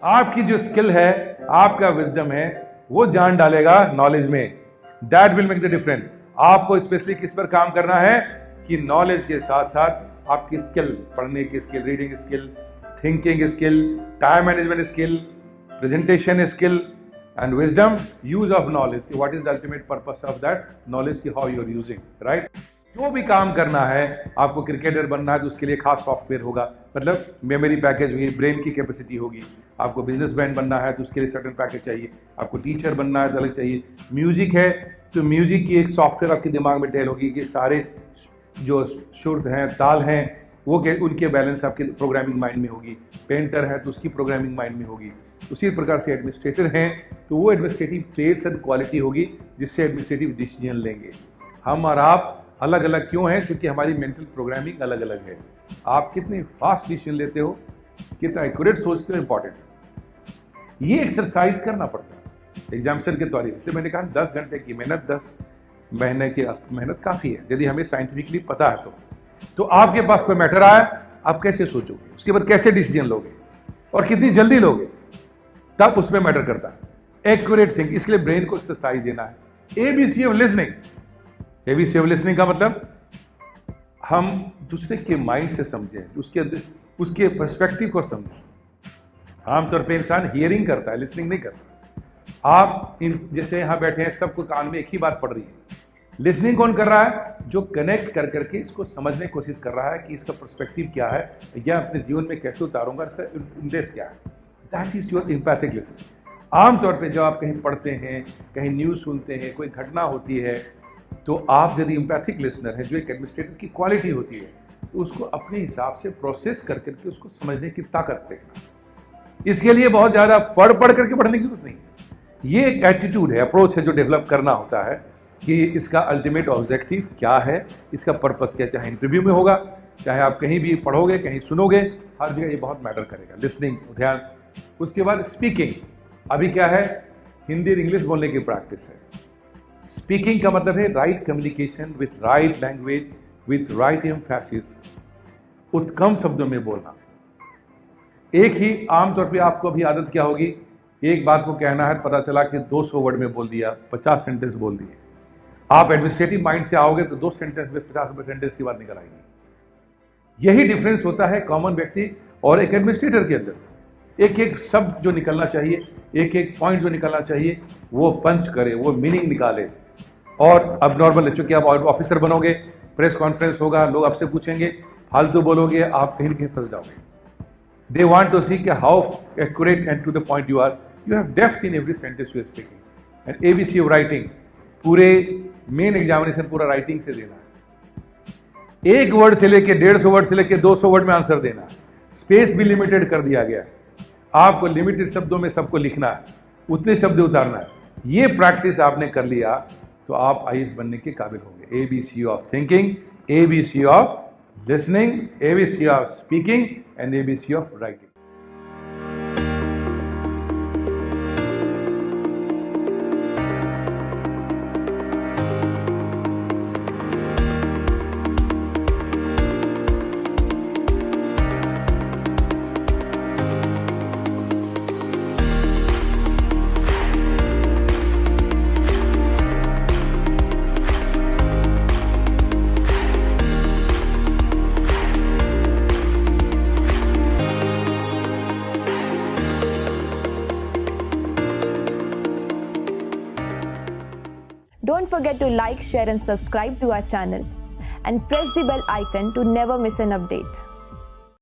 आपकी जो स्किल है, आपका विजडम है, वो जान डालेगा नॉलेज में। That will make the difference. आपको स्पेशली किस पर काम करना है कि नॉलेज के साथ साथ आपकी स्किल, पढ़ने की skill, reading skill, thinking skill, time management skill, presentation skill and wisdom, use of knowledge. What is the ultimate purpose of that knowledge की how you are using, right. जो भी काम करना है, आपको क्रिकेटर बनना है तो उसके लिए खास सॉफ्टवेयर होगा, मतलब मेमोरी पैकेज होगी, ब्रेन की कैपेसिटी होगी। आपको बिजनेसमैन बनना है तो उसके लिए सर्टेन पैकेज चाहिए। आपको टीचर बनना है तो अलग चाहिए। म्यूजिक है तो म्यूजिक की एक सॉफ्टवेयर आपके दिमाग में टेल होगी कि सारे जो सुर हैं, ताल हैं, वो उनके बैलेंस आपके प्रोग्रामिंग माइंड में होगी। पेंटर है तो उसकी प्रोग्रामिंग माइंड में होगी। उसी प्रकार से एडमिनिस्ट्रेटर हैं तो वो एडमिनिस्ट्रेटिव ट्रेड्स एंड क्वालिटी होगी जिससे एडमिनिस्ट्रेटिव डिसीजन लेंगे। हम और आप अलग अलग क्यों हैं? क्योंकि हमारी मेंटल प्रोग्रामिंग अलग अलग है। आप कितने फास्ट डिसीजन लेते हो, कितना एक्यूरेट सोचते हो, इंपॉर्टेंट है। ये एक्सरसाइज करना पड़ता है एग्जामिनेशन के तौर पर। मैंने कहा 10 घंटे की मेहनत, 10 महीने की मेहनत काफ़ी है यदि हमें साइंटिफिकली पता है तो आपके पास कोई मैटर आया, आप कैसे सोचोगे, उसके बाद कैसे डिसीजन लोगे और कितनी जल्दी लोगे, तब उसमें मैटर करता है। एक्यूरेट थिंक, इसके लिए ब्रेन को एक्सरसाइज देना है। ABC of listening. ABC of listening का मतलब हम दूसरे के माइंड से समझें, उसके पर्सपेक्टिव को समझें। आमतौर पे इंसान हियरिंग करता है, लिसनिंग नहीं करता। आप जैसे यहां बैठे हैं, सबको कान में एक ही बात पड़ रही है। लिसनिंग कौन कर रहा है? जो कनेक्ट कर करके इसको समझने की कोशिश कर रहा है कि इसका पर्सपेक्टिव क्या है, या अपने जीवन में कैसे उतारूंगा, इसका उद्देश्य क्या है। That is your empathic listening. आमतौर पे जब आप कहीं पढ़ते हैं, कहीं न्यूज़ सुनते हैं, कोई घटना होती है, तो आप यदि एम्पैथिक लिसनर है, जो एक एडमिनिस्ट्रेटर की क्वालिटी होती है, तो उसको अपने हिसाब से प्रोसेस कर करके उसको समझने की ताकत देखना। इसके लिए बहुत ज़्यादा पढ़ करके पढ़ने की जरूरत नहीं है। ये एक एटीट्यूड है, अप्रोच है जो डेवलप करना होता है कि इसका अल्टीमेट ऑब्जेक्टिव क्या है, इसका पर्पस क्या। चाहे इंटरव्यू में होगा, चाहे आप कहीं भी पढ़ोगे, कहीं सुनोगे, हर जगह ये बहुत मैटर करेगा। लिसनिंग, ध्यान। उसके बाद स्पीकिंग। अभी क्या है, हिंदी और इंग्लिश बोलने की प्रैक्टिस है। स्पीकिंग का मतलब है right communication with right language with right emphasis, उत्तम शब्दों में बोलना। एक ही आमतौर पे आपको अभी आदत क्या होगी, एक बात को कहना है, पता चला कि 200 वर्ड में बोल दिया, 50 सेंटेंस बोल दिए। आप एडमिनिस्ट्रेटिव माइंड से आओगे तो 2 सेंटेंस में 50 सेंटेंस की बात निकल आएगी। यही डिफरेंस होता है कॉमन व्यक्ति और एक एडमिनिस्ट्रेटर के अंदर। एक एक शब्द जो निकलना चाहिए, एक एक पॉइंट जो निकलना चाहिए, वो पंच करे, वो मीनिंग निकाले। और अब नॉर्मल, चूंकि आप ऑफिसर बनोगे, प्रेस कॉन्फ्रेंस होगा, लोग आपसे पूछेंगे, फालतू बोलोगे, आप कहीं न कहीं फंस जाओगे। दे वांट टू सी कि how accurate and to the point you are, you have depth in every sentence you are speaking. And ABC of writing, पूरे मेन एग्जामिनेशन पूरा राइटिंग से देना है। 1 वर्ड से लेके 150 वर्ड से लेके 200 वर्ड में आंसर देना है। स्पेस भी लिमिटेड कर दिया गया है, आपको लिमिटेड शब्दों में सबको लिखना है, उतने शब्द उतारना है। ये प्रैक्टिस आपने कर लिया तो आप आईएएस बनने के काबिल होंगे। ABC of thinking, ABC of listening, ABC of speaking and ABC of writing. Don't forget to like, share and subscribe to our channel and press the bell icon to never miss an update.